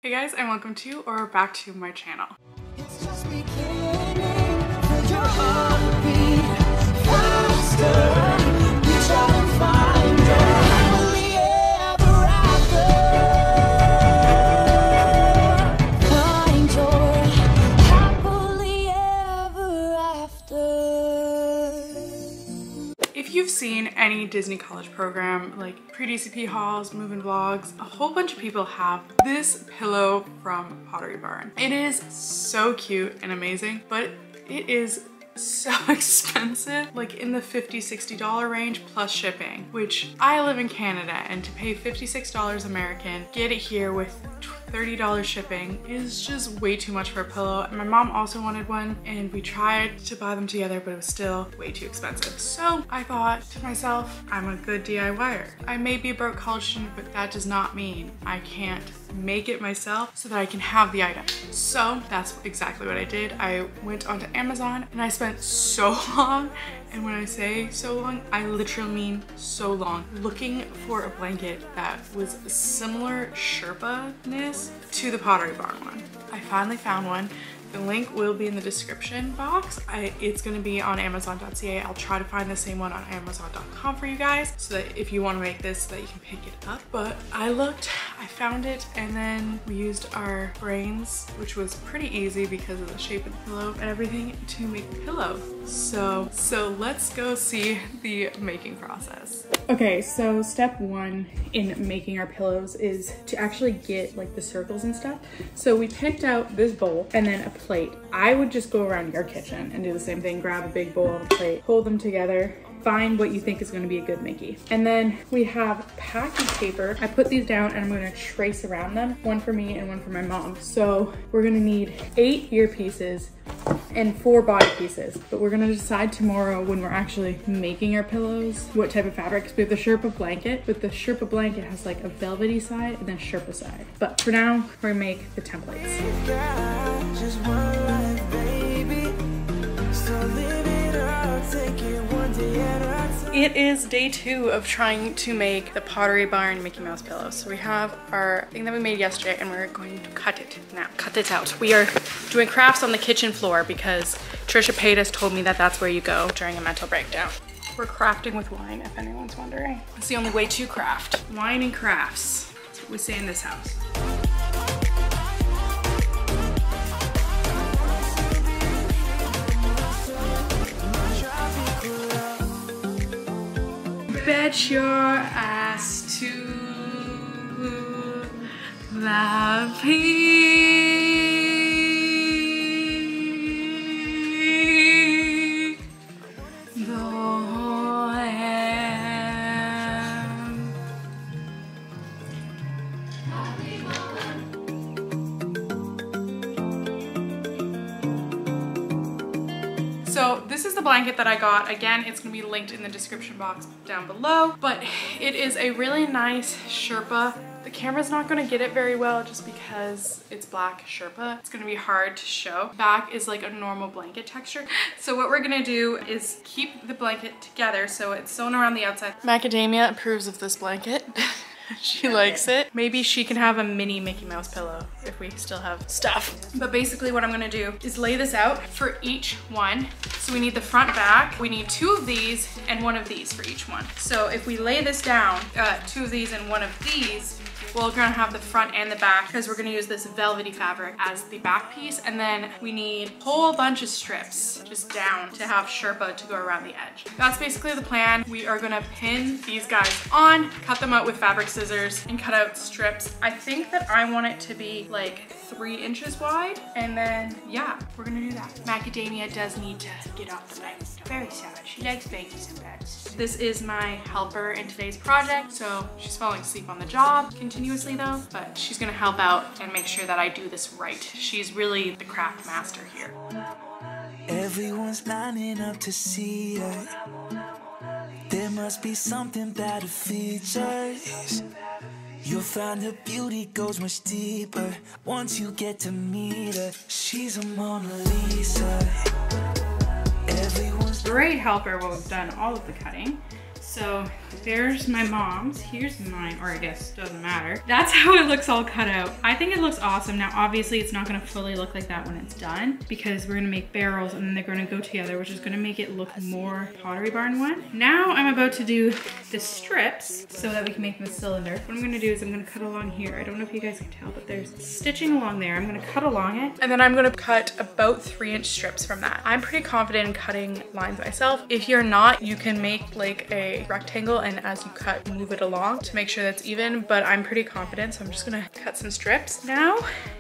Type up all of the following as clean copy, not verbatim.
Hey guys, and welcome to or back to my channel. It's just beginning for your heartbeat faster. You try to find your happily ever after. Find your happily ever after. If you've seen any Disney college program like Pre-dcp hauls, move-in vlogs, a whole bunch of people have this pillow from Pottery Barn. It is so cute and amazing, but it is so expensive, like in the $50–$60 range plus shipping, which I live in Canada, and to pay $56 American, get it here with $30 shipping is just way too much for a pillow. And my mom also wanted one, and we tried to buy them together, but it was still way too expensive. So I thought to myself, I'm a good DIYer. I may be a broke college student, but that does not mean I can't make it myself so that I can have the item. So that's exactly what I did. I went onto Amazon and I spent so long, and when I say so long, I literally mean so long, looking for a blanket that was similar Sherpa-ness to the Pottery Barn one. I finally found one. The link will be in the description box. It's gonna be on Amazon.ca. I'll try to find the same one on Amazon.com for you guys, so that if you want to make this, so that you can pick it up. But I looked, I found it, and then we used our brains, which was pretty easy because of the shape of the pillow and everything, to make the pillow. So let's go see the making process. Okay, so step one in making our pillows is to actually get like the circles and stuff. So we picked out this bowl and then a plate. I would just go around your kitchen and do the same thing. Grab a big bowl and a plate, hold them together, find what you think is going to be a good Mickey. And then we have packing paper. I put these down and I'm going to trace around them, one for me and one for my mom. So we're going to need 8 ear pieces and 4 body pieces, but we're gonna decide tomorrow when we're actually making our pillows what type of fabric, because we have the Sherpa Blanket, but the Sherpa Blanket has like a velvety side and then Sherpa side. But for now, we're gonna make the templates. Just one life, baby. So live it up, take it one day at a time. It is day 2 of trying to make the Pottery Barn Mickey Mouse pillows. So we have our thing that we made yesterday, and we're going to cut it now. Cut it out. We are doing crafts on the kitchen floor because Trisha Paytas told me that that's where you go during a mental breakdown. We're crafting with wine, if anyone's wondering. It's the only way to craft. Wine and crafts. That's what we say in this house. Bet your ass to the peak. The lamb. So this is the blanket that I got. Again, it's gonna be linked in the description box down below, but it is a really nice Sherpa. The camera's not gonna get it very well just because it's black Sherpa. It's gonna be hard to show. Back is like a normal blanket texture. So what we're gonna do is keep the blanket together so it's sewn around the outside. Macadamia approves of this blanket. She likes it. Maybe she can have a mini Mickey Mouse pillow if we still have stuff. But basically what I'm gonna do is lay this out for each one. So we need the front back. We need 2 of these and 1 of these for each one. So if we lay this down, 2 of these and 1 of these, we're gonna have the front and the back because we're gonna use this velvety fabric as the back piece. And then we need a whole bunch of strips just down to have Sherpa to go around the edge. That's basically the plan. We are gonna pin these guys on, cut them out with fabric scissors, and cut out strips. I think that I want it to be like 3 inches wide. And then, yeah, we're gonna do that. Macadamia does need to get off the bed. Very sad. She likes babies and beds. This is my helper in today's project. So she's falling asleep on the job continuously though, but she's gonna help out and make sure that I do this right. She's really the craft master here. Everyone's lining up to see her. There must be something about her features. You'll find her beauty goes much deeper once you get to meet her. She's a Mona Lisa. Everyone's great helper will have done all of the cutting. So there's my mom's, here's mine, or I guess it doesn't matter. That's how it looks all cut out. I think it looks awesome. Now obviously it's not gonna fully look like that when it's done because we're gonna make barrels and then they're gonna go together, which is gonna make it look more Pottery Barn one. Now I'm about to do the strips so that we can make the cylinder. What I'm gonna do is I'm gonna cut along here. I don't know if you guys can tell, but there's stitching along there. I'm gonna cut along it and then I'm gonna cut about 3-inch strips from that. I'm pretty confident in cutting lines myself. If you're not, you can make like a rectangle and as you cut, move it along to make sure that's even, but I'm pretty confident, so I'm just gonna cut some strips now,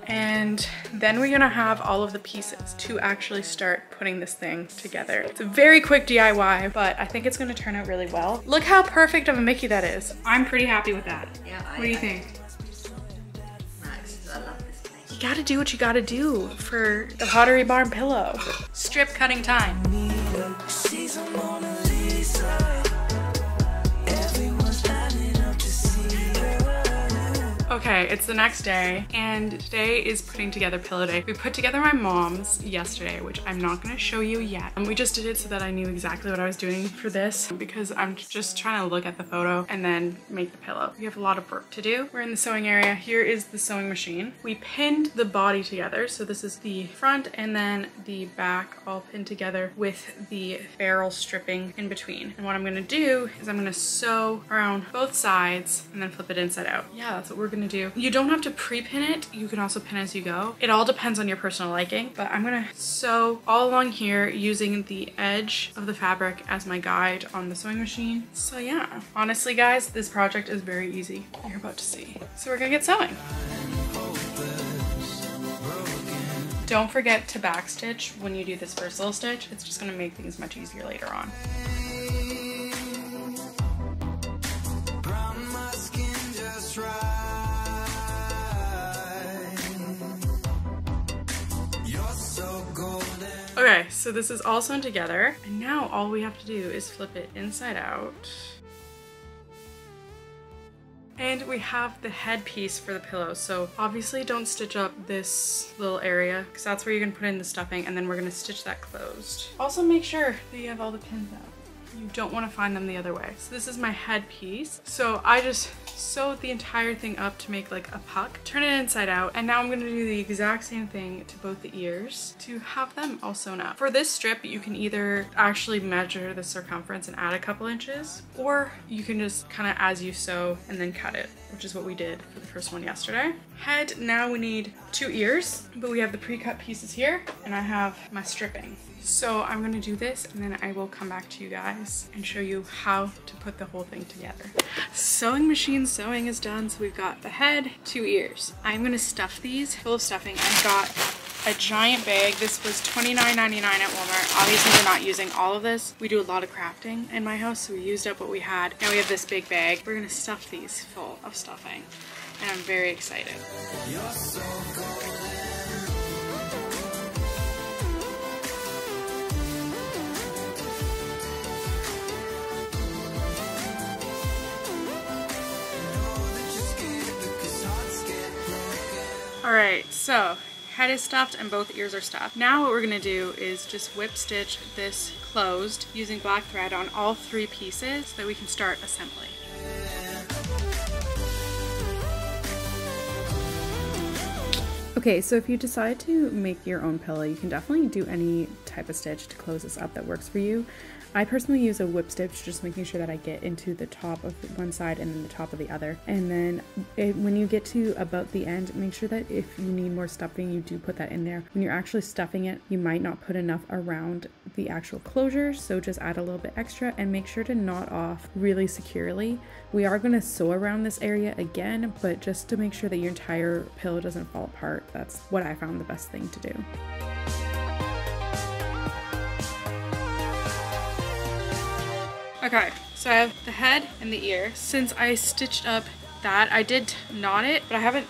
and then we're gonna have all of the pieces to actually start putting this thing together. It's a very quick DIY, but I think it's gonna turn out really well. Look how perfect of a Mickey that is. I'm pretty happy with that. Yeah, what do you think? Nice. I love this place. You gotta do what you gotta do for the Pottery Barn pillow. Strip cutting time. Okay, it's the next day and today is putting together pillow day. We put together my mom's yesterday, which I'm not gonna show you yet. And we just did it so that I knew exactly what I was doing for this because I'm just trying to look at the photo and then make the pillow. We have a lot of work to do. We're in the sewing area. Here is the sewing machine. We pinned the body together. So this is the front and then the back all pinned together with the barrel stripping in between. And what I'm gonna do is I'm gonna sew around both sides and then flip it inside out. Yeah, that's what we're gonna do. You don't have to pre-pin it. You can also pin as you go. It all depends on your personal liking, but I'm gonna sew all along here using the edge of the fabric as my guide on the sewing machine. So yeah, honestly guys, this project is very easy. You're about to see. So we're gonna get sewing. Don't forget to backstitch when you do this first little stitch. It's just gonna make things much easier later on. Okay, so this is all sewn together, and now all we have to do is flip it inside out. And we have the headpiece for the pillow, so obviously don't stitch up this little area because that's where you're gonna put in the stuffing, and then we're gonna stitch that closed. Also make sure that you have all the pins out. You don't want to find them the other way. So this is my headpiece. So I just sewed the entire thing up to make like a puck, turn it inside out, and now I'm gonna do the exact same thing to both the ears to have them all sewn up. For this strip, you can either actually measure the circumference and add a couple inches, or you can just kind of as you sew and then cut it, which is what we did for the first one yesterday. Head, now we need 2 ears, but we have the pre-cut pieces here, and I have my stripping. So I'm gonna do this and then I will come back to you guys and show you how to put the whole thing together. Sewing machine sewing is done, so we've got the head, 2 ears. I'm gonna stuff these full of stuffing. I've got a giant bag. This was $29.99 at Walmart. Obviously we're not using all of this. We do a lot of crafting in my house, so we used up what we had. Now we have this big bag. We're gonna stuff these full of stuffing, and I'm very excited. You're so golden. All right, so head is stuffed and both ears are stuffed. Now what we're gonna do is just whip stitch this closed using black thread on all 3 pieces so that we can start assembly. Okay, so if you decide to make your own pillow, you can definitely do any type of stitch to close this up that works for you. I personally use a whip stitch, just making sure that I get into the top of one side and then the top of the other. And then when you get to about the end, make sure that if you need more stuffing, you do put that in there. When you're actually stuffing it, you might not put enough around the actual closure, so just add a little bit extra and make sure to knot off really securely. We are going to sew around this area again, but just to make sure that your entire pillow doesn't fall apart, that's what I found the best thing to do. Okay, so I have the head and the ear. Since I stitched up that. I did knot it, but I haven't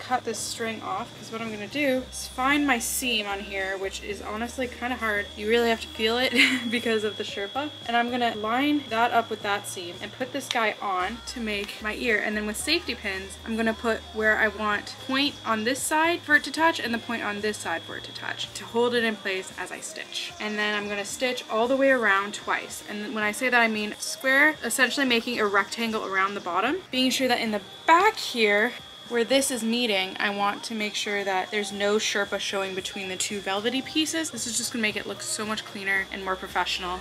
cut this string off, because what I'm gonna do is find my seam on here, which is honestly kind of hard. You really have to feel it because of the Sherpa. And I'm gonna line that up with that seam and put this guy on to make my ear. And then with safety pins, I'm gonna put where I want point on this side for it to touch and the point on this side for it to touch, to hold it in place as I stitch. And then I'm gonna stitch all the way around twice. And when I say that, I mean square, essentially making a rectangle around the bottom, being sure that in the back here, where this is meeting, I want to make sure that there's no Sherpa showing between the two velvety pieces. This is just gonna make it look so much cleaner and more professional.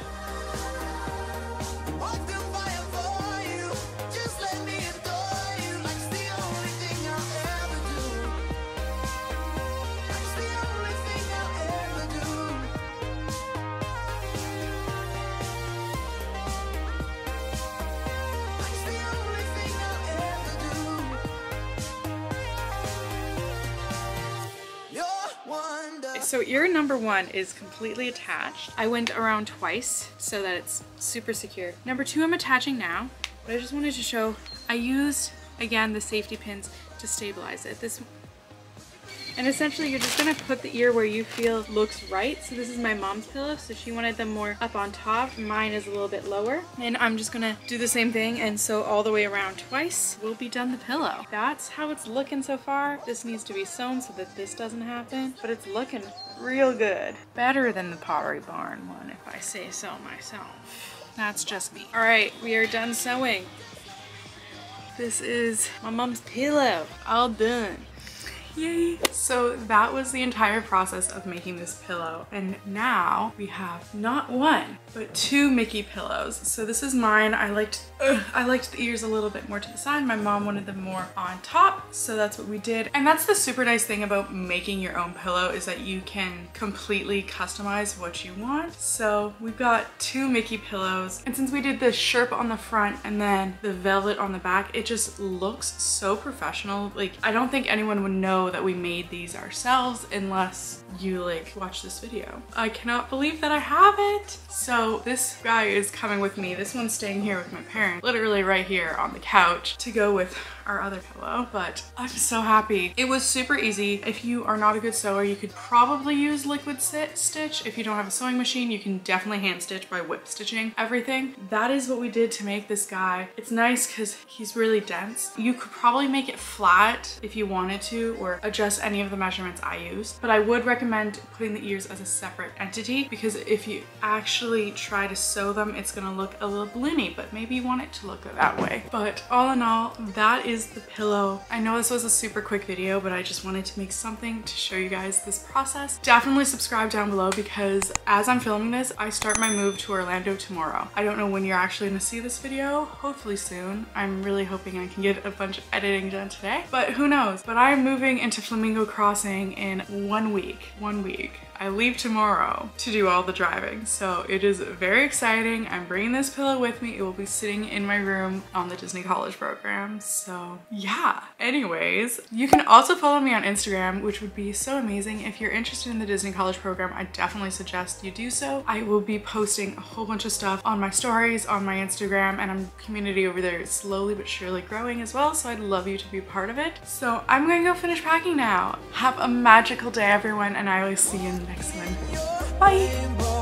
So ear number 1 is completely attached. I went around twice so that it's super secure. Number 2 I'm attaching now, but I just wanted to show, I used, again, the safety pins to stabilize it. And essentially you're just gonna put the ear where you feel looks right. So this is my mom's pillow, so she wanted them more up on top. Mine is a little bit lower. And I'm just gonna do the same thing and sew all the way around twice. We'll be done the pillow. That's how it's looking so far. This needs to be sewn so that this doesn't happen, but it's looking real good. Better than the Pottery Barn one, if I say so myself. That's just me. All right, we are done sewing. This is my mom's pillow, all done. Yay! So that was the entire process of making this pillow, and now we have not 1 but 2 Mickey pillows. So this is mine. I liked the ears a little bit more to the side. My mom wanted them more on top, so that's what we did. And that's the super nice thing about making your own pillow, is that you can completely customize what you want. So we've got 2 Mickey pillows, and since we did the Sherpa on the front and then the velvet on the back, it just looks so professional. Like, I don't think anyone would know that we made these ourselves unless you like watch this video. I cannot believe that I have it. So this guy is coming with me. This one's staying here with my parents, literally right here on the couch to go with our other pillow, but I'm so happy. It was super easy. If you are not a good sewer, you could probably use liquid stitch. If you don't have a sewing machine, you can definitely hand stitch by whip stitching everything. That is what we did to make this guy. It's nice because he's really dense. You could probably make it flat if you wanted to, or adjust any of the measurements I used, but I would recommend putting the ears as a separate entity, because if you actually try to sew them, it's gonna look a little balloony, but maybe you want it to look that way. But all in all, that is the pillow. I know this was a super quick video, but I just wanted to make something to show you guys this process. Definitely subscribe down below, because as I'm filming this, I start my move to Orlando tomorrow. I don't know when you're actually gonna see this video, hopefully soon. I'm really hoping I can get a bunch of editing done today, but who knows? But I'm moving into Flamingo Crossing in 1 week. 1 week. I leave tomorrow to do all the driving, so it is very exciting. I'm bringing this pillow with me. It will be sitting in my room on the Disney College program, so yeah. Anyways, you can also follow me on Instagram, which would be so amazing. If you're interested in the Disney College program, I definitely suggest you do so. I will be posting a whole bunch of stuff on my stories, on my Instagram, and I'm community over there is slowly but surely growing as well, so I'd love you to be part of it. So I'm gonna go finish packing now. Have a magical day, everyone, and I will see you in the next one. Bye!